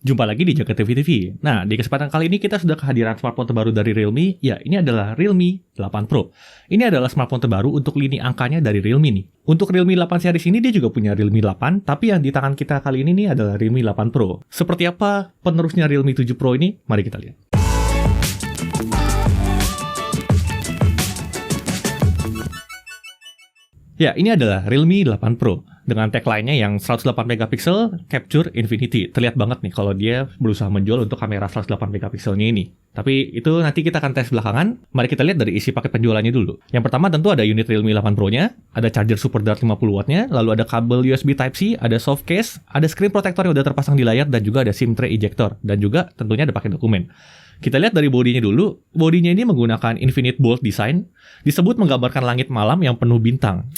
Jumpa lagi di Jagat TV. Nah, di kesempatan kali ini kita sudah kehadiran smartphone terbaru dari Realme. Ya, ini adalah Realme 8 Pro. Ini adalah smartphone terbaru untuk lini angkanya dari Realme nih. Untuk Realme 8 series ini dia juga punya Realme 8, tapi yang di tangan kita kali ini nih adalah Realme 8 Pro. Seperti apa penerusnya Realme 7 Pro ini? Mari kita lihat. Ya, ini adalah Realme 8 Pro. Dengan tagline-nya yang 108 megapiksel Capture Infinity. Terlihat banget nih kalau dia berusaha menjual untuk kamera 108 megapikselnya ini. Tapi itu nanti kita akan tes belakangan. Mari kita lihat dari isi paket penjualannya dulu. Yang pertama tentu ada unit Realme 8 Pro-nya, ada charger Super Dart 50 watt-nya, lalu ada kabel USB Type-C, ada soft case, ada screen protector yang udah terpasang di layar, dan juga ada SIM tray ejector, dan juga tentunya ada paket dokumen. Kita lihat dari bodinya dulu. Bodinya ini menggunakan Infinite Bolt design, disebut menggambarkan langit malam yang penuh bintang.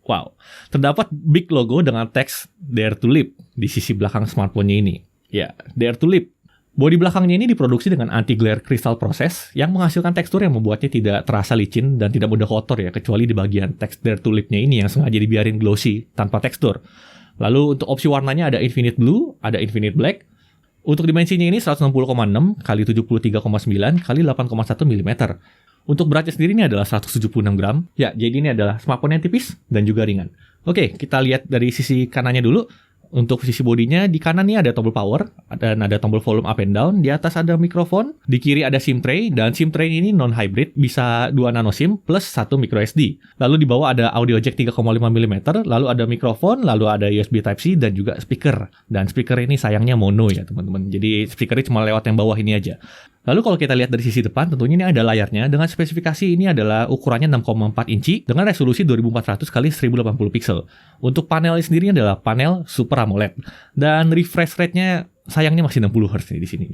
Wow, terdapat big logo dengan teks Dare to Live di sisi belakang smartphone-nya ini. Ya, Dare to Live. Bodi belakangnya ini diproduksi dengan anti-glare crystal process yang menghasilkan tekstur yang membuatnya tidak terasa licin dan tidak mudah kotor ya, kecuali di bagian teks Dare to Live-nya ini yang sengaja dibiarin glossy tanpa tekstur. Lalu untuk opsi warnanya ada Infinite Blue, ada Infinite Black. Untuk dimensinya ini 160,6 x 73,9 x 8,1 mm. Untuk beratnya sendiri ini adalah 176 gram. Ya, jadi ini adalah smartphone yang tipis dan juga ringan. Oke, kita lihat dari sisi kanannya dulu. Untuk sisi bodinya, di kanan ini ada tombol power, dan ada tombol volume up and down. Di atas ada mikrofon, di kiri ada SIM tray, dan SIM tray ini non-hybrid, bisa 2 nano SIM plus 1 micro SD. Lalu di bawah ada audio jack 3,5 mm, lalu ada mikrofon, lalu ada USB Type-C, dan juga speaker. Dan speaker ini sayangnya mono ya teman-teman, jadi speakernya cuma lewat yang bawah ini aja. Lalu kalau kita lihat dari sisi depan, tentunya ini ada layarnya dengan spesifikasi ini adalah ukurannya 6,4 inci dengan resolusi 2400 x 1080 pixel. Untuk panel sendiri adalah panel Super AMOLED dan refresh rate-nya sayangnya masih 60 Hz nih di sini.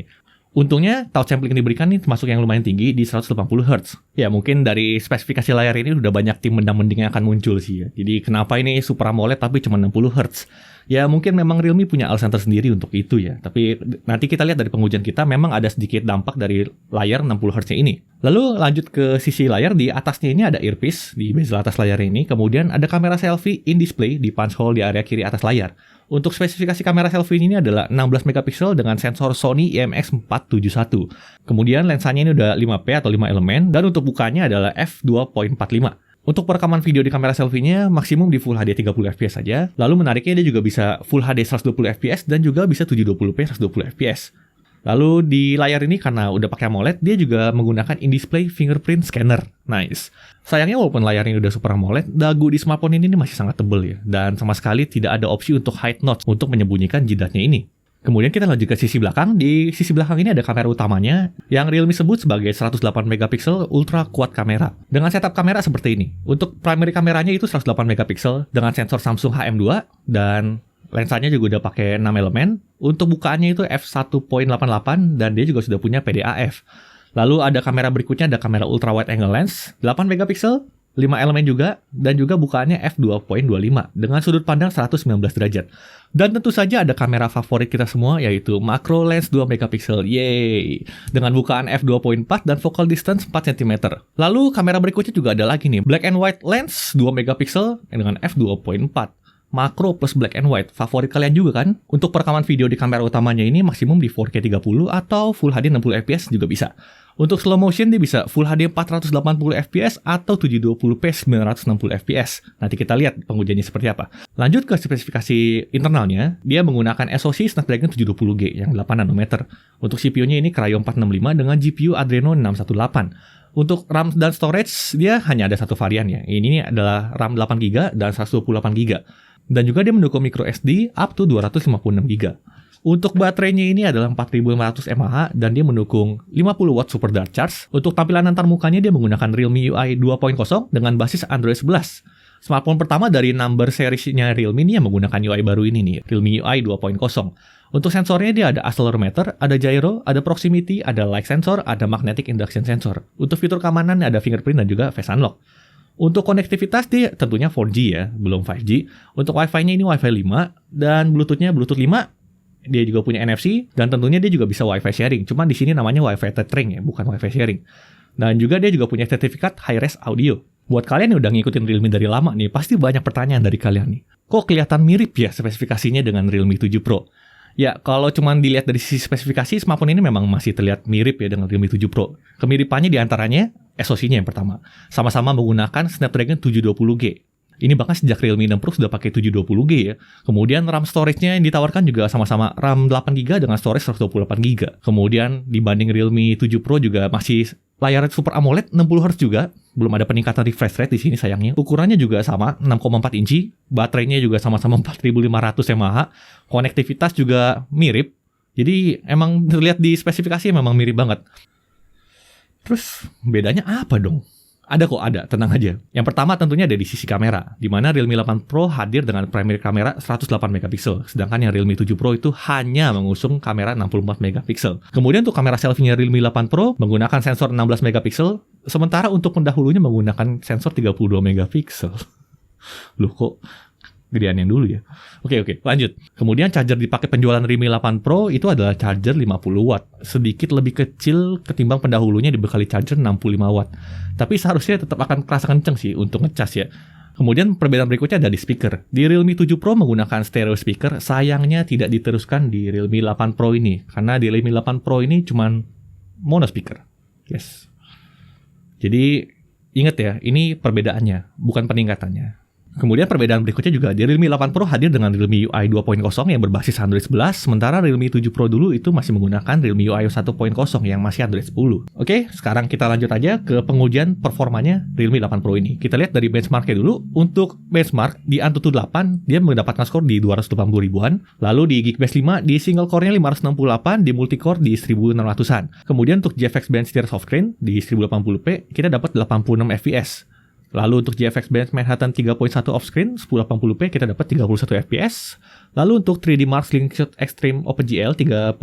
Untungnya touch sampling yang diberikan nih termasuk yang lumayan tinggi di 180 Hz. Ya mungkin dari spesifikasi layar ini udah banyak tim mendang-mending yang akan muncul sih ya. Jadi kenapa ini Super AMOLED tapi cuma 60 Hz? Ya mungkin memang Realme punya alasan tersendiri untuk itu ya. Tapi nanti kita lihat dari pengujian kita memang ada sedikit dampak dari layar 60 Hz ini. Lalu lanjut ke sisi layar, di atasnya ini ada earpiece di bezel atas layar ini. Kemudian ada kamera selfie in display di punch hole di area kiri atas layar. Untuk spesifikasi kamera selfie ini adalah 16 megapiksel dengan sensor Sony IMX471. Kemudian lensanya ini udah 5P atau 5 elemen dan untuk bukanya adalah f2.45. Untuk perekaman video di kamera selfie-nya maksimum di Full HD 30 fps saja. Lalu menariknya dia juga bisa Full HD 120 fps dan juga bisa 720p 120 fps. Lalu di layar ini karena udah pakai AMOLED, dia juga menggunakan in-display fingerprint scanner. Nice. Sayangnya walaupun layarnya udah Super AMOLED, dagu di smartphone ini masih sangat tebal ya. Dan sama sekali tidak ada opsi untuk hide notch untuk menyembunyikan jidatnya ini. Kemudian kita lanjut ke sisi belakang. Di sisi belakang ini ada kamera utamanya yang Realme sebut sebagai 108 megapiksel ultra quad kamera. Dengan setup kamera seperti ini. Untuk primary kameranya itu 108 megapiksel dengan sensor Samsung HM2 dan lensanya juga udah pakai 6 elemen. Untuk bukaannya itu f1.88 dan dia juga sudah punya PDAF. Lalu ada kamera berikutnya, ada kamera ultra wide angle lens 8 megapiksel, 5 elemen juga, dan juga bukaannya f2.25 dengan sudut pandang 119 derajat. Dan tentu saja ada kamera favorit kita semua yaitu macro lens 2 megapiksel. Yeay! Dengan bukaan f2.4 dan focal distance 4 cm. Lalu kamera berikutnya juga ada lagi nih, black and white lens 2 megapiksel dengan f2.4. Makro plus black and white, favorit kalian juga kan? Untuk perekaman video di kamera utamanya ini maksimum di 4K 30 atau Full HD 60 fps juga bisa. Untuk slow motion dia bisa Full HD 480 fps atau 720p 960 fps. Nanti kita lihat pengujiannya seperti apa. Lanjut ke spesifikasi internalnya, dia menggunakan SoC Snapdragon 720G yang 8 nanometer. Untuk CPU-nya ini Kryo 465 dengan GPU Adreno 618. Untuk RAM dan storage dia hanya ada satu varian ya. Ini adalah RAM 8GB dan 128GB. Dan juga dia mendukung micro SD up to 256GB. Untuk baterainya ini adalah 4500 mAh dan dia mendukung 50 watt super dart charge. Untuk tampilan antarmukanya dia menggunakan Realme UI 2.0 dengan basis Android 11. Smartphone pertama dari number seriesnya Realme ini yang menggunakan UI baru ini nih, Realme UI 2.0. Untuk sensornya dia ada accelerometer, ada gyro, ada proximity, ada light sensor, ada magnetic induction sensor. Untuk fitur keamanan ada fingerprint dan juga face unlock. Untuk konektivitas dia tentunya 4G ya, belum 5G. Untuk Wi-Fi-nya ini Wi-Fi 5 dan Bluetooth-nya Bluetooth 5. Dia juga punya NFC dan tentunya dia juga bisa Wi-Fi sharing. Cuman di sini namanya Wi-Fi tethering ya, bukan Wi-Fi sharing. Dan juga dia juga punya sertifikat high-res audio. Buat kalian yang udah ngikutin Realme dari lama nih, pasti banyak pertanyaan dari kalian nih. Kok kelihatan mirip ya spesifikasinya dengan Realme 7 Pro? Ya, kalau cuma dilihat dari sisi spesifikasi, smartphone ini memang masih terlihat mirip ya dengan Realme 7 Pro. Kemiripannya diantaranya SoC-nya yang pertama. Sama-sama menggunakan Snapdragon 720G. Ini bahkan sejak Realme 6 Pro sudah pakai 720G ya. Kemudian RAM storage-nya yang ditawarkan juga sama-sama RAM 8GB dengan storage 128GB. Kemudian dibanding Realme 7 Pro juga masih layar Super AMOLED 60Hz juga. Belum ada peningkatan refresh rate di sini sayangnya. Ukurannya juga sama, 6,4 inci. Baterainya juga sama-sama 4500 mAh. Konektivitas juga mirip. Jadi emang terlihat di spesifikasi memang mirip banget. Terus bedanya apa dong? Ada, tenang aja. Yang pertama tentunya ada di sisi kamera, di mana Realme 8 Pro hadir dengan primary kamera 108 megapiksel, sedangkan yang Realme 7 Pro itu hanya mengusung kamera 64 megapiksel. Kemudian untuk kamera selfie-nya Realme 8 Pro menggunakan sensor 16 megapiksel, sementara untuk pendahulunya menggunakan sensor 32 megapiksel. Loh kok gedean yang dulu ya. Oke, lanjut. Kemudian charger dipakai penjualan Realme 8 Pro itu adalah charger 50 watt. Sedikit lebih kecil ketimbang pendahulunya dibekali charger 65 watt. Tapi seharusnya tetap akan kerasa kenceng sih untuk ngecas ya. Kemudian perbedaan berikutnya ada di speaker. Di Realme 7 Pro menggunakan stereo speaker, sayangnya tidak diteruskan di Realme 8 Pro ini. Karena di Realme 8 Pro ini cuman mono speaker. Yes. Jadi ingat ya, ini perbedaannya, bukan peningkatannya. Kemudian perbedaan berikutnya juga di Realme 8 Pro hadir dengan Realme UI 2.0 yang berbasis Android 11, sementara Realme 7 Pro dulu itu masih menggunakan Realme UI 1.0 yang masih Android 10. Oke, sekarang kita lanjut aja ke pengujian performanya Realme 8 Pro ini. Kita lihat dari benchmarknya dulu. Untuk benchmark di Antutu 8, dia mendapatkan skor di 280 ribuan, lalu di Geekbench 5 di single core-nya 568, di multicore di 1600-an. Kemudian untuk GFX Bench Series Offscreen di 1080p, kita dapat 86 fps. Lalu untuk GFX Bench Manhattan 3.1 offscreen 1080p kita dapat 31 fps. Lalu untuk 3D Mark Slingshot Extreme OpenGL 3.1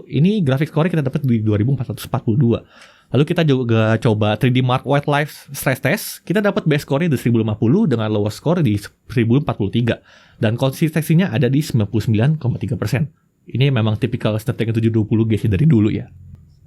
ini graphics core kita dapat di 2442. Lalu kita juga coba 3D Mark Wildlife Stress Test, kita dapat base score di 1050 dengan lowest score di 1043 dan konsistensinya ada di 99,3%. Ini memang tipikal Snapdragon 720G sih dari dulu ya.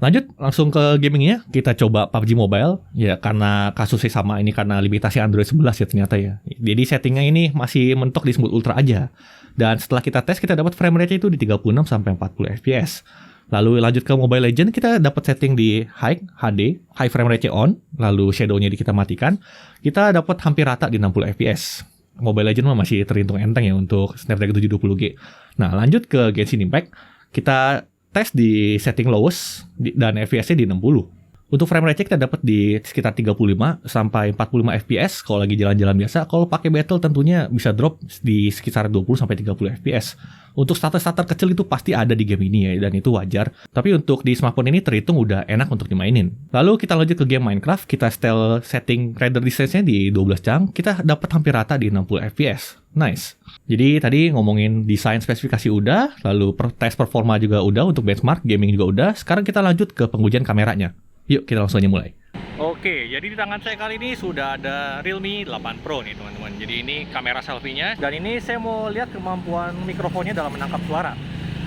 Lanjut langsung ke gamingnya, kita coba PUBG Mobile. Ya karena kasusnya sama ini karena limitasi Android 11 ya ternyata ya. Jadi settingnya ini masih mentok di Smooth Ultra aja. Dan setelah kita tes kita dapat frame rate itu di 36 sampai 40 fps. Lalu lanjut ke Mobile Legends, kita dapat setting di High HD, high frame rate on, lalu shadow-nya kita matikan. Kita dapat hampir rata di 60 fps. Mobile Legends masih terhitung enteng ya untuk Snapdragon 720G. Nah, lanjut ke Genshin Impact. Kita tes di setting lowest dan FPS-nya di 60. Untuk frame rate kita dapat di sekitar 35 sampai 45 fps kalau lagi jalan-jalan biasa. Kalau pakai battle tentunya bisa drop di sekitar 20 sampai 30 fps. Untuk starter kecil itu pasti ada di game ini ya, dan itu wajar. Tapi untuk di smartphone ini terhitung udah enak untuk dimainin. Lalu kita lanjut ke game Minecraft, kita setel setting render distance-nya di 12 jam, kita dapat hampir rata di 60 fps. Nice. Jadi tadi ngomongin desain spesifikasi udah, lalu tes performa juga udah, untuk benchmark gaming juga udah. Sekarang kita lanjut ke pengujian kameranya. Yuk kita langsung aja mulai. Oke, jadi di tangan saya kali ini sudah ada Realme 8 Pro nih teman-teman. Jadi ini kamera selfie-nya, dan ini saya mau lihat kemampuan mikrofonnya dalam menangkap suara.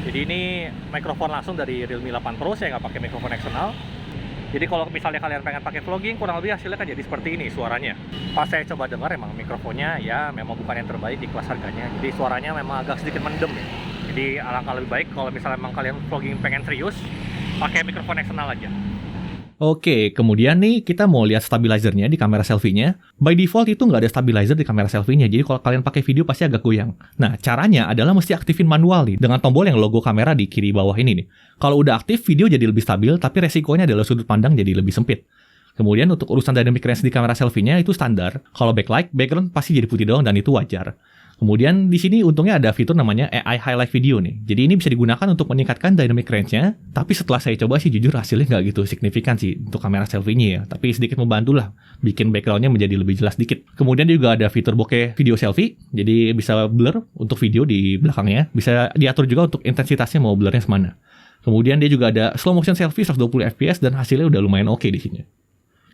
Jadi ini mikrofon langsung dari Realme 8 Pro, saya nggak pakai mikrofon eksternal. Jadi kalau misalnya kalian pengen pakai vlogging, kurang lebih hasilnya kan jadi seperti ini suaranya. Pas saya coba dengar emang mikrofonnya ya memang bukan yang terbaik di kelas harganya. Jadi suaranya memang agak sedikit mendem ya. Jadi alangkah lebih baik kalau misalnya memang kalian vlogging pengen serius, pakai mikrofon eksternal aja. Oke, kemudian nih kita mau lihat stabilizernya di kamera selfie-nya. By default itu nggak ada stabilizer di kamera selfie-nya, jadi kalau kalian pakai video pasti agak goyang. Nah, caranya adalah mesti aktifin manual nih, dengan tombol yang logo kamera di kiri bawah ini nih. Kalau udah aktif, video jadi lebih stabil, tapi resikonya adalah sudut pandang jadi lebih sempit. Kemudian untuk urusan dynamic range di kamera selfie-nya itu standar. Kalau backlight, background pasti jadi putih doang dan itu wajar. Kemudian di sini untungnya ada fitur namanya AI Highlight Video nih. Jadi ini bisa digunakan untuk meningkatkan dynamic range-nya. Tapi setelah saya coba sih jujur hasilnya nggak gitu signifikan sih untuk kamera selfie-nya ya. Tapi sedikit membantu lah, bikin background-nya menjadi lebih jelas dikit. Kemudian juga ada fitur bokeh video selfie. Jadi bisa blur untuk video di belakangnya. Bisa diatur juga untuk intensitasnya mau blurnya semana. Kemudian dia juga ada slow motion selfie 120 fps dan hasilnya udah lumayan oke di sini.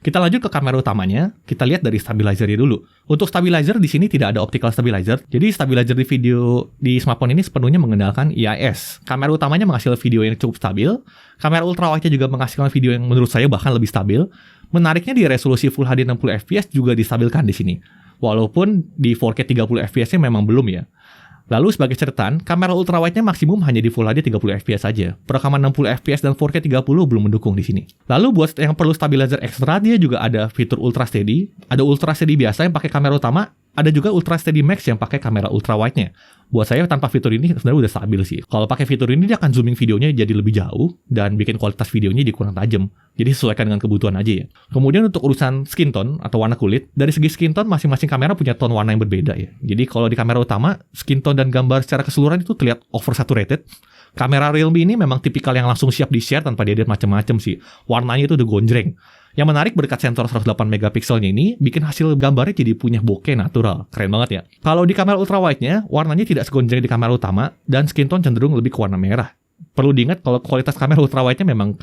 Kita lanjut ke kamera utamanya, kita lihat dari stabilizernya dulu. Untuk stabilizer di sini tidak ada optical stabilizer, jadi stabilizer di video di smartphone ini sepenuhnya mengandalkan IIS. Kamera utamanya menghasilkan video yang cukup stabil, kamera ultrawide juga menghasilkan video yang menurut saya bahkan lebih stabil. Menariknya di resolusi Full HD 60 fps juga distabilkan di sini. Walaupun di 4K 30 fps-nya memang belum ya. Lalu sebagai catatan, kamera ultrawide-nya maksimum hanya di Full HD 30 fps saja. Perekaman 60 fps dan 4K 30 belum mendukung di sini. Lalu buat yang perlu stabilizer ekstra, dia juga ada fitur Ultra Steady. Ada Ultra Steady biasa yang pakai kamera utama, ada juga Ultra Steady Max yang pakai kamera ultrawide-nya. Buat saya tanpa fitur ini sebenarnya udah stabil sih. Kalau pakai fitur ini dia akan zooming videonya jadi lebih jauh dan bikin kualitas videonya jadi kurang tajam. Jadi sesuaikan dengan kebutuhan aja ya. Kemudian untuk urusan skin tone atau warna kulit, dari segi skin tone masing-masing kamera punya tone warna yang berbeda ya. Jadi kalau di kamera utama, skin tone dan gambar secara keseluruhan itu terlihat oversaturated. Kamera Realme ini memang tipikal yang langsung siap di-share tanpa dia macam-macam sih. Warnanya itu udah gonjreng. Yang menarik berkat sensor 108 megapikselnya ini bikin hasil gambarnya jadi punya bokeh natural. Keren banget ya. Kalau di kamera ultrawide-nya, warnanya tidak segonjreng di kamera utama dan skin tone cenderung lebih ke warna merah. Perlu diingat kalau kualitas kamera ultrawide-nya memang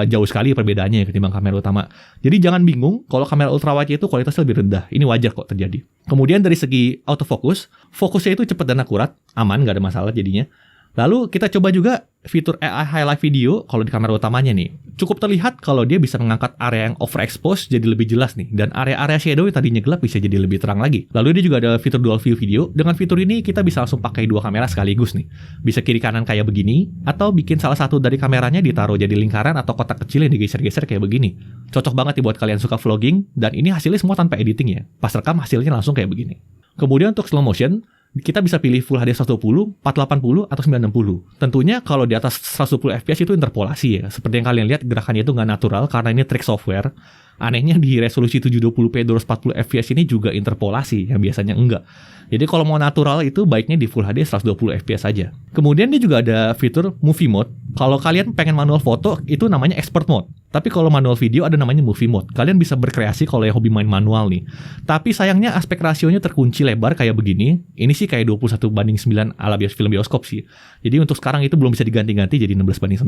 jauh sekali perbedaannya ketimbang kamera utama. Jadi jangan bingung kalau kamera ultrawide itu kualitasnya lebih rendah. Ini wajar kok terjadi. Kemudian dari segi autofocus, fokusnya itu cepat dan akurat, aman, nggak ada masalah jadinya. Lalu kita coba juga fitur AI Highlight Video kalau di kamera utamanya nih. Cukup terlihat kalau dia bisa mengangkat area yang overexpose jadi lebih jelas nih. Dan area-area shadow yang tadinya gelap bisa jadi lebih terang lagi. Lalu dia juga ada fitur Dual View Video. Dengan fitur ini kita bisa langsung pakai dua kamera sekaligus nih. Bisa kiri kanan kayak begini, atau bikin salah satu dari kameranya ditaruh jadi lingkaran atau kotak kecil yang digeser-geser kayak begini. Cocok banget nih buat kalian suka vlogging, dan ini hasilnya semua tanpa editing ya. Pas rekam hasilnya langsung kayak begini. Kemudian untuk slow motion, kita bisa pilih Full HD 120, 480, atau 960. Tentunya kalau di atas 110 fps itu interpolasi ya. Seperti yang kalian lihat gerakannya itu nggak natural karena ini trick software. Anehnya di resolusi 720p 240 fps ini juga interpolasi yang biasanya enggak. Jadi kalau mau natural itu baiknya di Full HD 120 fps saja. Kemudian dia juga ada fitur Movie Mode. Kalau kalian pengen manual foto itu namanya Expert Mode. Tapi kalau manual video ada namanya Movie Mode. Kalian bisa berkreasi kalau yang hobi main manual nih. Tapi sayangnya aspek rasionya terkunci lebar kayak begini. Ini sih kayak 21:9 ala film bioskop sih. Jadi untuk sekarang itu belum bisa diganti-ganti jadi 16:9.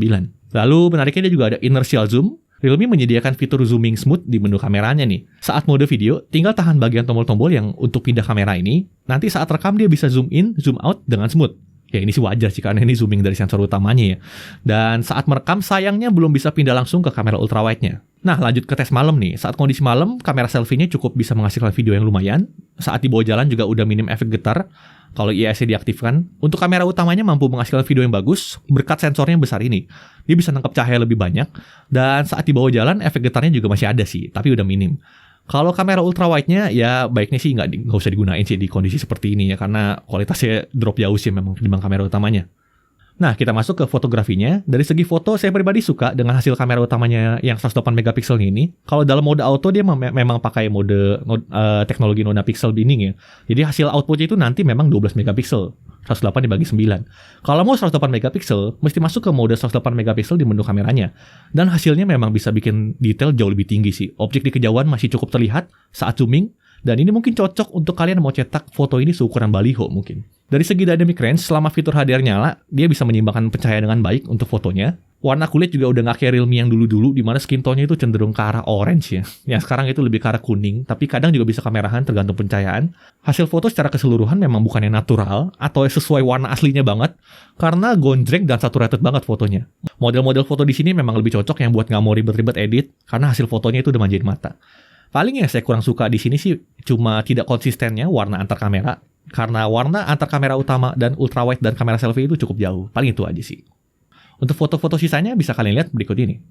Lalu menariknya dia juga ada Inertial Zoom. Realme menyediakan fitur zooming smooth di menu kameranya nih. Saat mode video, tinggal tahan bagian tombol-tombol yang untuk pindah kamera ini. Nanti saat rekam dia bisa zoom in, zoom out dengan smooth. Ya ini sih wajar sih karena ini zooming dari sensor utamanya ya. Dan saat merekam sayangnya belum bisa pindah langsung ke kamera ultrawide-nya. Nah lanjut ke tes malam nih. Saat kondisi malam, kamera selfie-nya cukup bisa menghasilkan video yang lumayan. Saat dibawa jalan juga udah minim efek getar. Kalau IISC diaktifkan, untuk kamera utamanya mampu menghasilkan video yang bagus berkat sensornya yang besar ini. Dia bisa nangkap cahaya lebih banyak, dan saat dibawa jalan efek getarnya juga masih ada sih, tapi udah minim. Kalau kamera ultrawide-nya ya baiknya sih nggak usah digunain sih di kondisi seperti ini ya, karena kualitasnya drop jauh sih memang dibanding kamera utamanya. Nah, kita masuk ke fotografinya. Dari segi foto, saya pribadi suka dengan hasil kamera utamanya yang 108 megapiksel ini. Kalau dalam mode auto, dia memang pakai mode teknologi nona pixel binning ya. Jadi hasil outputnya itu nanti memang 12 megapiksel. 108 dibagi 9. Kalau mau 108 megapiksel, mesti masuk ke mode 108 megapiksel di menu kameranya. Dan hasilnya memang bisa bikin detail jauh lebih tinggi sih. Objek di kejauhan masih cukup terlihat saat zooming. Dan ini mungkin cocok untuk kalian yang mau cetak foto ini seukuran baliho mungkin. Dari segi dynamic range, selama fitur HDR nyala, dia bisa menyeimbangkan pencahayaan dengan baik untuk fotonya. Warna kulit juga udah nggak kayak Realme yang dulu-dulu, di mana skin tone-nya itu cenderung ke arah orange ya. Yang sekarang itu lebih ke arah kuning, tapi kadang juga bisa kamerahan tergantung pencahayaan. Hasil foto secara keseluruhan memang bukan yang natural, atau sesuai warna aslinya banget, karena gonjreng dan saturated banget fotonya. Model-model foto di sini memang lebih cocok yang buat nggak mau ribet-ribet edit, karena hasil fotonya itu udah manjain mata. Paling yang saya kurang suka di sini sih cuma tidak konsistennya warna antar kamera. Karena warna antar kamera utama dan ultrawide dan kamera selfie itu cukup jauh. Paling itu aja sih. Untuk foto-foto sisanya bisa kalian lihat berikut ini.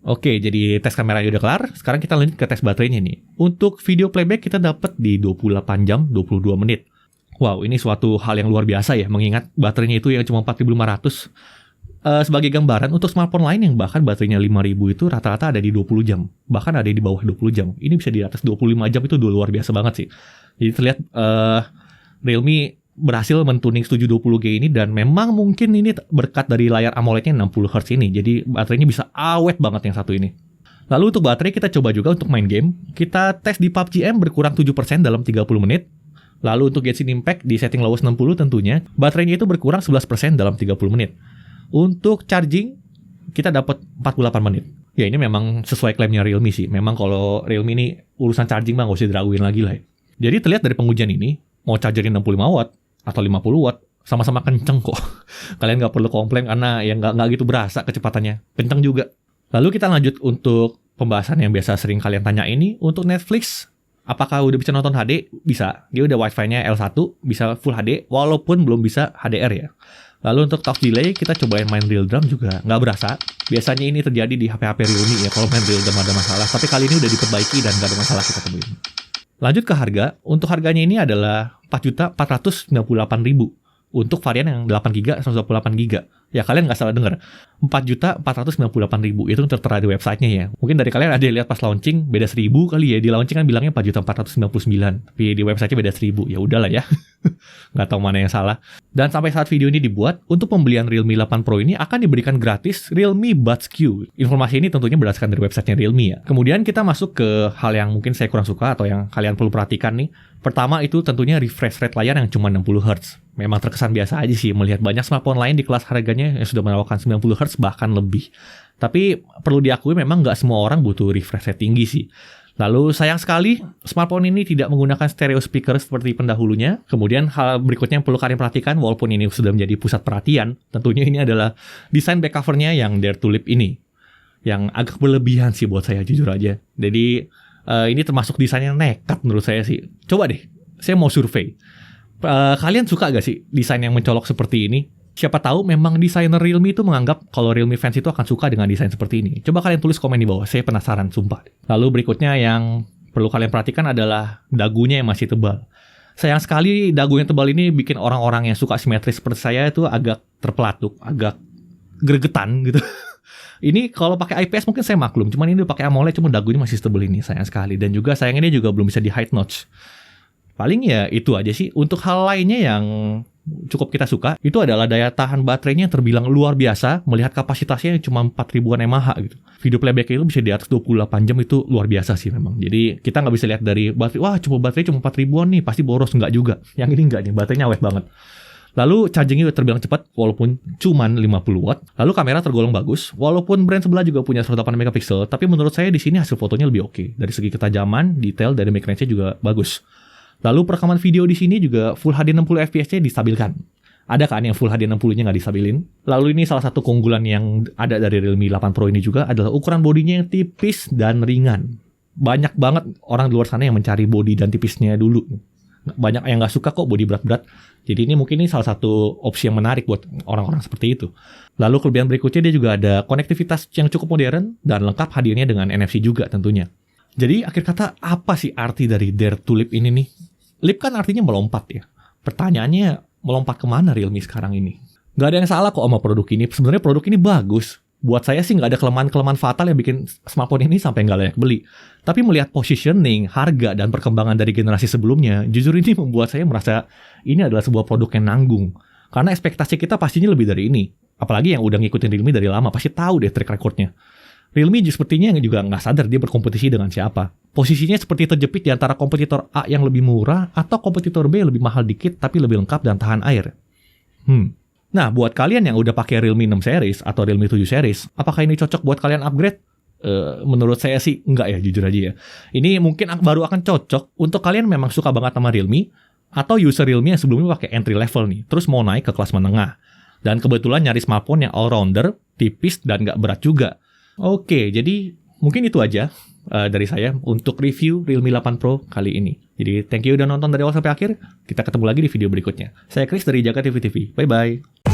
Oke, jadi tes kameranya udah kelar. Sekarang kita lanjut ke tes baterainya nih. Untuk video playback kita dapat di 28 jam 22 menit. Wow, ini suatu hal yang luar biasa ya, mengingat baterainya itu yang cuma 4500. Sebagai gambaran, untuk smartphone lain yang bahkan baterainya 5000 itu rata-rata ada di 20 jam. Bahkan ada di bawah 20 jam. Ini bisa di atas 25 jam, itu luar biasa banget sih. Jadi terlihat Realme berhasil mentuning 720G ini, dan memang mungkin ini berkat dari layar AMOLED-nya 60Hz ini. Jadi baterainya bisa awet banget yang satu ini. Lalu untuk baterai kita coba juga untuk main game. Kita tes di PUBG M berkurang 7% dalam 30 menit. Lalu untuk Genshin Impact di setting lowest 60 tentunya, baterainya itu berkurang 11% dalam 30 menit. Untuk charging, kita dapat 48 menit. Ya ini memang sesuai klaimnya Realme sih. Memang kalau Realme ini urusan charging mah nggak usah diraguin lagi lah ya. Jadi terlihat dari pengujian ini, mau chargerin 65 watt atau 50 watt, sama-sama kenceng kok. Kalian nggak perlu komplain karena ya nggak gitu berasa kecepatannya. Kenceng juga. Lalu kita lanjut untuk pembahasan yang biasa sering kalian tanya ini. Untuk Netflix, apakah udah bisa nonton HD? Bisa. Dia udah Wi-Fi-nya L1, bisa Full HD, walaupun belum bisa HDR ya. Lalu untuk talk delay, kita cobain main real drum juga nggak berasa. Biasanya ini terjadi di HP-HP Realme ya, kalau main real drum ada masalah. Tapi kali ini udah diperbaiki dan nggak ada masalah kita temuin. Lanjut ke harga. Untuk harganya ini adalah 4.498.000. Untuk varian yang 8GB, 128GB. Ya kalian nggak salah dengar. 4.498.000 itu tertera di websitenya ya. Mungkin dari kalian ada yang lihat pas launching beda 1.000 kali ya. Di launching kan bilangnya 4.499. Tapi di websitenya beda 1.000. Ya udahlah ya. Nggak tahu mana yang salah. Dan sampai saat video ini dibuat, untuk pembelian Realme 8 Pro ini akan diberikan gratis Realme Buds Q. Informasi ini tentunya berdasarkan dari websitenya Realme ya. Kemudian kita masuk ke hal yang mungkin saya kurang suka atau yang kalian perlu perhatikan nih. Pertama itu tentunya refresh rate layar yang cuma 60Hz. Memang terkesan biasa aja sih melihat banyak smartphone lain di kelas harganya yang sudah menawarkan 90Hz bahkan lebih. Tapi perlu diakui memang nggak semua orang butuh refresh rate tinggi sih. Lalu sayang sekali smartphone ini tidak menggunakan stereo speaker seperti pendahulunya. Kemudian hal berikutnya yang perlu kalian perhatikan, walaupun ini sudah menjadi pusat perhatian, tentunya ini adalah desain back covernya yang Dare to Lip ini. Yang agak berlebihan sih buat saya jujur aja. Jadi ini termasuk desain yang nekat menurut saya sih. Coba deh, saya mau survei. Kalian suka gak sih desain yang mencolok seperti ini? Siapa tahu memang desainer Realme itu menganggap kalau Realme fans itu akan suka dengan desain seperti ini. Coba kalian tulis komen di bawah, saya penasaran sumpah. Lalu berikutnya yang perlu kalian perhatikan adalah dagunya yang masih tebal. Sayang sekali dagu yang tebal ini bikin orang-orang yang suka simetris seperti saya itu agak terpelatuk, agak gregetan gitu. Ini kalau pakai IPS mungkin saya maklum, cuman ini pakai AMOLED cuma dagunya masih tebal ini, sayang sekali. Dan juga sayangnya dia juga belum bisa di hide notch. Paling ya itu aja sih. Untuk hal lainnya yang cukup kita suka, itu adalah daya tahan baterainya yang terbilang luar biasa, melihat kapasitasnya yang cuma 4000-an mAh gitu. Video playback itu bisa di atas 28 jam, itu luar biasa sih memang. Jadi kita nggak bisa lihat dari baterai, wah baterai cuma 4000-an nih, pasti boros. Nggak juga. Yang ini nggak nih, baterainya awet banget. Lalu chargingnya terbilang cepat, walaupun cuman 50 watt. Lalu kamera tergolong bagus, walaupun brand sebelah juga punya 108 megapiksel, tapi menurut saya di sini hasil fotonya lebih oke. Dari segi ketajaman, detail, dari mic range-nya juga bagus. Lalu perekaman video di sini juga Full HD 60 fps-nya distabilkan. Ada kan yang Full HD 60-nya nggak distabilin? Lalu ini salah satu keunggulan yang ada dari Realme 8 Pro ini juga adalah ukuran bodinya yang tipis dan ringan. Banyak banget orang di luar sana yang mencari bodi dan tipisnya dulu. Banyak yang nggak suka kok bodi berat-berat. Jadi ini mungkin ini salah satu opsi yang menarik buat orang-orang seperti itu. Lalu kelebihan berikutnya dia juga ada konektivitas yang cukup modern dan lengkap hadirnya dengan NFC juga tentunya. Jadi akhir kata apa sih arti dari Dare to Lip ini nih? Lip kan artinya melompat ya. Pertanyaannya melompat kemana Realme sekarang ini? Gak ada yang salah kok sama produk ini. Sebenarnya produk ini bagus. Buat saya sih nggak ada kelemahan-kelemahan fatal yang bikin smartphone ini sampai nggak layak beli. Tapi melihat positioning, harga, dan perkembangan dari generasi sebelumnya, jujur ini membuat saya merasa ini adalah sebuah produk yang nanggung. Karena ekspektasi kita pastinya lebih dari ini. Apalagi yang udah ngikutin Realme dari lama, pasti tahu deh track recordnya. Realme sepertinya juga nggak sadar dia berkompetisi dengan siapa. Posisinya seperti terjepit di antara kompetitor A yang lebih murah atau kompetitor B yang lebih mahal dikit tapi lebih lengkap dan tahan air. Nah, buat kalian yang udah pakai Realme 6 series atau Realme 7 series, apakah ini cocok buat kalian upgrade? Menurut saya sih enggak ya, jujur aja ya. Ini mungkin baru akan cocok untuk kalian memang suka banget sama Realme atau user Realme yang sebelumnya pakai entry level nih, terus mau naik ke kelas menengah. Dan kebetulan nyari smartphone yang all-rounder, tipis dan nggak berat juga. Oke, jadi mungkin itu aja dari saya untuk review Realme 8 Pro kali ini. Jadi thank you udah nonton dari awal sampai akhir. Kita ketemu lagi di video berikutnya. Saya Chris dari Jaga TV TV. Bye-bye.